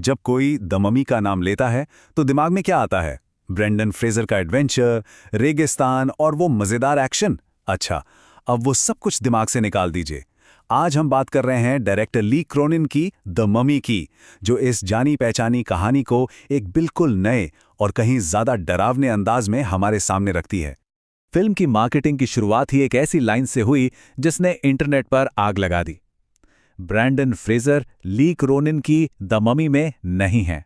जब कोई the mummy का नाम लेता है तो दिमाग में क्या आता है? ब्रेंडन फ्रेजर का एडवेंचर, रेगिस्तान और वो मज़ेदार एक्शन। अच्छा, अब वो सब कुछ दिमाग से निकाल दीजिए। आज हम बात कर रहे हैं डायरेक्टर ली क्रोनिन की द ममी की, जो इस जानी पहचानी कहानी को एक बिल्कुल नए और कहीं ज़्यादा डरावने अंदाज में हमारे सामने रखती है। फिल्म की मार्केटिंग की शुरुआत ही एक ऐसी लाइन से हुई जिसने इंटरनेट पर आग लगा दी। ब्रेंडन फ्रेजर ली क्रोनिन की द ममी में नहीं है।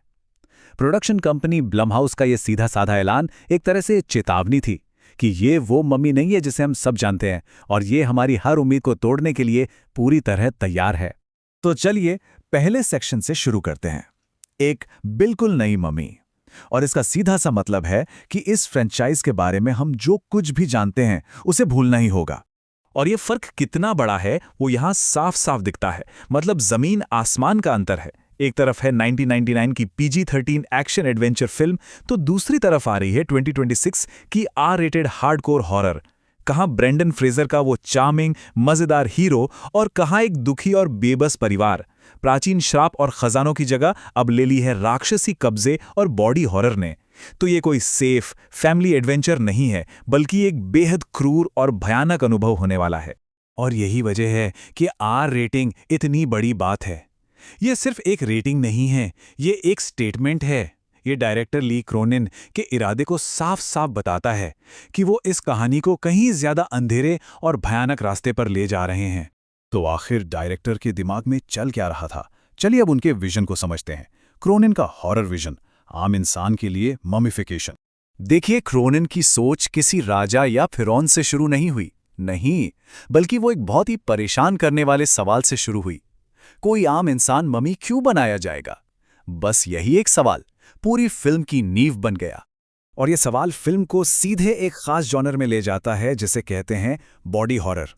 प्रोडक्शन कंपनी ब्लमहाउस का यह सीधा साधा ऐलान एक तरह से चेतावनी थी कि ये वो मम्मी नहीं है जिसे हम सब जानते हैं और ये हमारी हर उम्मीद को तोड़ने के लिए पूरी तरह तैयार है। तो चलिए पहले सेक्शन से शुरू करते हैं। एक बिल्कुल नई मम्मी। और इसका सीधा सा मतलब है कि इस फ्रेंचाइज के बारे में हम जो कुछ भी जानते हैं उसे भूलना ही होगा। और ये फर्क कितना बड़ा है वो यहां साफ साफ दिखता है। मतलब जमीन आसमान का अंतर है। एक तरफ है 1999 की PG-13 एक्शन एडवेंचर फिल्म, तो दूसरी तरफ आ रही है 2026 की R-रेटेड हार्डकोर हॉरर। कहां ब्रेंडन फ्रेजर का वो चार्मिंग मजेदार हीरो और कहां एक दुखी और बेबस परिवार। प्राचीन श्राप और खजानों की जगह अब ले ली है राक्षसी कब्जे और बॉडी हॉरर ने। तो ये कोई सेफ फैमिली एडवेंचर नहीं है, बल्कि एक बेहद क्रूर और भयानक अनुभव होने वाला है। और यही वजह है कि R रेटिंग इतनी बड़ी बात है। ये सिर्फ एक रेटिंग नहीं है, ये एक स्टेटमेंट है। ये डायरेक्टर ली क्रोनिन के इरादे को साफ साफ बताता है कि वो इस कहानी को कहीं ज्यादा अंधेरे और भयानक रास्ते पर ले जा रहे हैं। तो आखिर डायरेक्टर के दिमाग में चल क्या रहा था? चलिए अब उनके विजन को समझते हैं। क्रोनिन का हॉरर विजन, आम इंसान के लिए ममिफिकेशन। देखिए, क्रोनिन की सोच किसी राजा या फिरौन से शुरू नहीं हुई, नहीं, बल्कि वो एक बहुत ही परेशान करने वाले सवाल से शुरू हुई। कोई आम इंसान ममी क्यों बनाया जाएगा? बस यही एक सवाल पूरी फिल्म की नींव बन गया। और यह सवाल फिल्म को सीधे एक खास जॉनर में ले जाता है जिसे कहते हैं बॉडी हॉरर।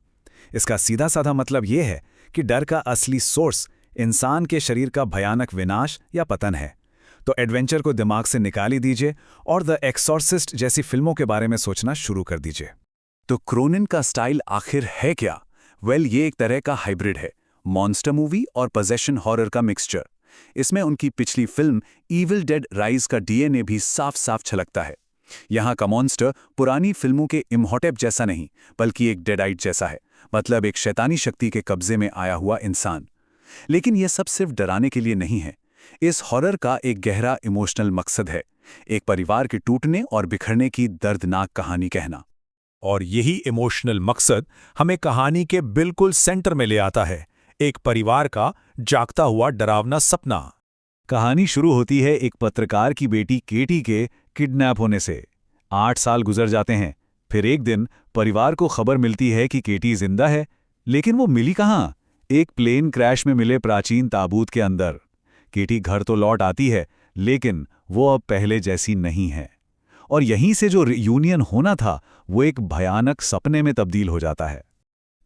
इसका सीधा साधा मतलब यह है कि डर का असली सोर्स इंसान के शरीर का भयानक विनाश या पतन है। तो एडवेंचर को दिमाग से निकाल ही दीजिए और द एक्सॉर्सिस्ट जैसी फिल्मों के बारे में सोचना शुरू कर दीजिए। तो क्रोनिन का स्टाइल आखिर है क्या? ये एक तरह का हाइब्रिड है, मॉन्स्टर मूवी और पोजेशन हॉरर का मिक्सचर। इसमें उनकी पिछली फिल्म इविल डेड राइज का DNA भी साफ साफ छलकता है। यहाँ का मॉन्स्टर पुरानी फिल्मों के इम्होटेप जैसा नहीं, बल्कि एक डेडाइट जैसा है, मतलब एक शैतानी शक्ति के कब्जे में आया हुआ इंसान। लेकिन यह सब सिर्फ डराने के लिए नहीं है। इस हॉरर का एक गहरा इमोशनल मकसद है, एक परिवार के टूटने और बिखरने की दर्दनाक कहानी कहना। और यही इमोशनल मकसद हमें कहानी के बिल्कुल सेंटर में ले आता है, एक परिवार का जागता हुआ डरावना सपना। कहानी शुरू होती है एक पत्रकार की बेटी केटी के किडनैप होने से। 8 साल गुजर जाते हैं। फिर एक दिन परिवार को खबर मिलती है कि केटी जिंदा है, लेकिन वो मिली कहाँ? एक प्लेन क्रैश में मिले प्राचीन ताबूत के अंदर। केटी घर तो लौट आती है, लेकिन वो अब पहले जैसी नहीं है। और यहीं से जो यूनियन होना था वो एक भयानक सपने में तब्दील हो जाता है।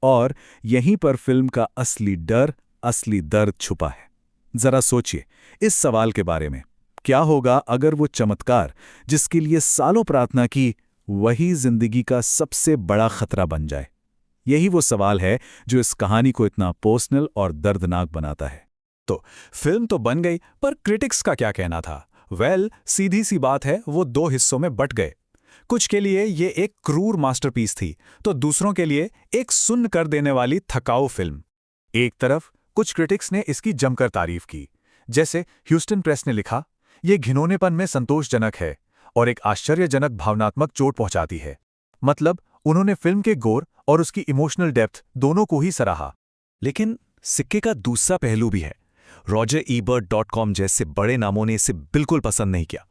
और यहीं पर फिल्म का असली डर, असली दर्द छुपा है। जरा सोचिए इस सवाल के बारे में, क्या होगा अगर वो चमत्कार जिसके लिए सालों प्रार्थना की, वही जिंदगी का सबसे बड़ा खतरा बन जाए? यही वो सवाल है जो इस कहानी को इतना पर्सनल और दर्दनाक बनाता है। तो फिल्म तो बन गई, पर क्रिटिक्स का क्या कहना था? सीधी सी बात है, वो 2 हिस्सों में बट गए। कुछ के लिए ये एक क्रूर मास्टरपीस थी, तो दूसरों के लिए एक सुन्न कर देने वाली थकाऊ फिल्म। एक तरफ कुछ क्रिटिक्स ने इसकी जमकर तारीफ की, जैसे ह्यूस्टन प्रेस ने लिखा, ये घिनौनेपन में संतोषजनक है और एक आश्चर्यजनक भावनात्मक चोट पहुंचाती है। मतलब उन्होंने फिल्म के गोर और उसकी इमोशनल डेप्थ दोनों को ही सराहा। लेकिन सिक्के का दूसरा पहलू भी है। RogerEbert.com जैसे बड़े नामों ने इसे बिल्कुल पसंद नहीं किया।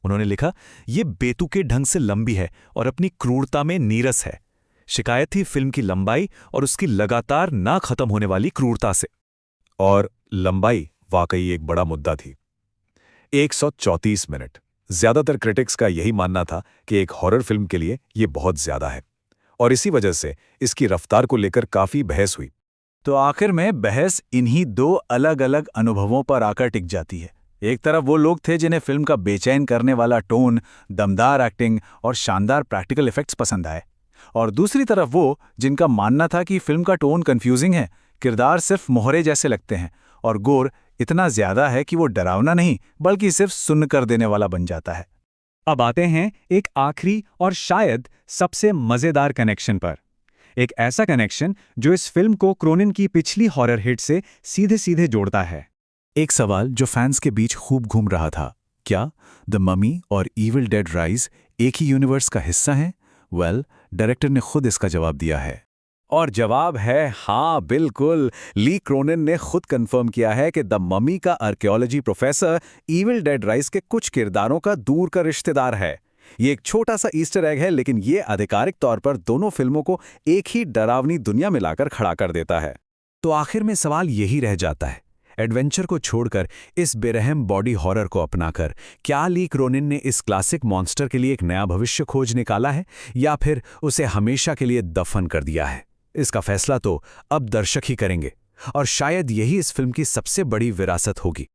उन्होंने लिखा, ये बेतुके ढंग से लंबी है और अपनी क्रूरता में नीरस है। शिकायत थी फिल्म की लंबाई और उसकी लगातार ना खत्म होने वाली क्रूरता से। और लंबाई वाकई एक बड़ा मुद्दा थी। 134 मिनट। ज्यादातर क्रिटिक्स का यही मानना था कि एक हॉरर फिल्म के लिए ये बहुत ज्यादा है, और इसी वजह से इसकी रफ्तार को लेकर काफी बहस हुई। तो आखिर में बहस इन्हीं 2 अलग अलग अनुभवों पर आकर टिक जाती है। एक तरफ वो लोग थे जिन्हें फिल्म का बेचैन करने वाला टोन, दमदार एक्टिंग और शानदार प्रैक्टिकल इफेक्ट्स पसंद आए, और दूसरी तरफ वो जिनका मानना था कि फिल्म का टोन कंफ्यूजिंग है, किरदार सिर्फ मोहरे जैसे लगते हैं और गोर इतना ज्यादा है कि वो डरावना नहीं बल्कि सिर्फ सुन्न कर देने वाला बन जाता है। अब आते हैं एक आखिरी और शायद सबसे मजेदार कनेक्शन पर। एक ऐसा कनेक्शन जो इस फिल्म को क्रोनिन की पिछली हॉरर हिट से सीधे सीधे जोड़ता है। एक सवाल जो फैंस के बीच खूब घूम रहा था, क्या द ममी और इविल डेड राइज एक ही यूनिवर्स का हिस्सा हैं? वेल, डायरेक्टर ने खुद इसका जवाब दिया है। और जवाब है हाँ, बिल्कुल। ली क्रोनिन ने खुद कंफर्म किया है कि द ममी का archaeology professor evil dead rise के कुछ किरदारों का दूर का रिश्तेदार है। ये एक छोटा सा ईस्टर एग है, लेकिन ये आधिकारिक तौर पर दोनों फिल्मों को एक ही डरावनी दुनिया में लाकर खड़ा कर देता है। तो आखिर में सवाल यही रह जाता है, एडवेंचर को छोड़कर इस बेरहम बॉडी हॉरर को अपनाकर क्या ली क्रोनिन ने इस क्लासिक मॉन्स्टर के लिए एक नया भविष्य खोज निकाला है, या फिर उसे हमेशा के लिए दफन कर दिया है? इसका फैसला तो अब दर्शक ही करेंगे, और शायद यही इस फिल्म की सबसे बड़ी विरासत होगी।